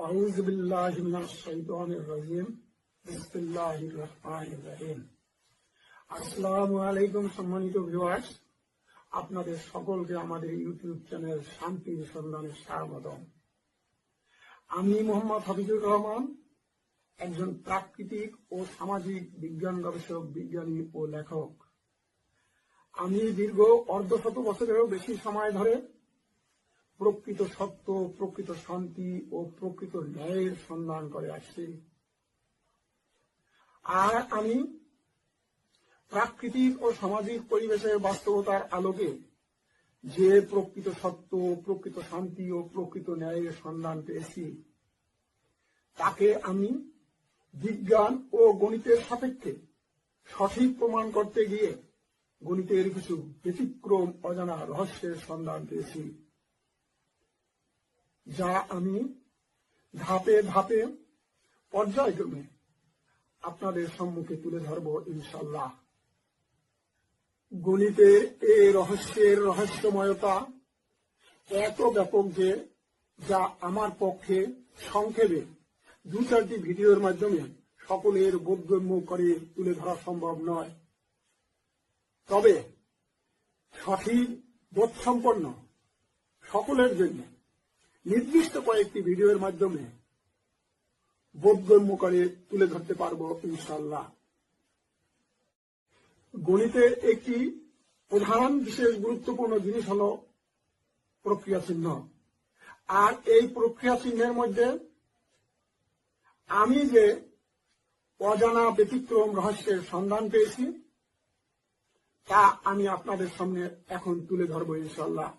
আউযু বিল্লাহি মিনাশ শাইতানির রাজিম। বিসমিল্লাহির রহমানির রহিম। আসসালামু আলাইকুম সম্মানিত ভিউয়ার্স, আপনাদের সকলকে আমাদের ইউটিউব চ্যানেল শান্তির সন্ধানে স্বাগতম। আমি মোহাম্মদ হাফিজুর রহমান, একজন প্রাকৃতিক ও সামাজিক বিজ্ঞান গবেষক, বিজ্ঞানী ও লেখক। আমি দীর্ঘ অর্ধশত বছরেরও বেশি সময় ধরে প্রকৃত সত্য, প্রকৃত শান্তি ও প্রকৃত ন্যায়ের সন্ধান করে আসছি। আর আমি প্রাকৃতিক ও সামাজিক পরিবেশের বাস্তবতার আলোকে যে প্রকৃত সত্য, প্রকৃত শান্তি ও প্রকৃত ন্যায়ের সন্ধান পেয়েছি, তাকে আমি বিজ্ঞান ও গণিতের সাপেক্ষে সঠিক প্রমাণ করতে গিয়ে গণিতের কিছু ব্যতিক্রম অজানা রহস্যের সন্ধান পেয়েছি, যা আমি ধাপে ধাপে পর্যায়ক্রমে আপনাদের সম্মুখে তুলে ধরব ইনশাআল্লাহ। গণিতের এই রহস্যের রহস্যময়তা এত ব্যাপক যে যা আমার পক্ষে সংক্ষেপে 2-4টি ভিডিওর মাধ্যমে সকলের বোধগম্য করে তুলে ধরা সম্ভব নয়। তবে সঠিক বোধসম্পন্ন সকলের জন্য নির্দিষ্ট কয়েকটি ভিডিওর মাধ্যমে বোধগম্য করে তুলে ধরতে পারব ইনশাআল্লাহ। গণিতের একটি প্রধান বিশেষ গুরুত্বপূর্ণ জিনিস হল প্রক্রিয়া চিহ্ন। আর এই প্রক্রিয়া চিহ্নের মধ্যে আমি যে অজানা ব্যতিক্রম রহস্যের সন্ধান পেয়েছি, তা আমি আপনাদের সামনে এখন তুলে ধরব ইনশাআল্লাহ।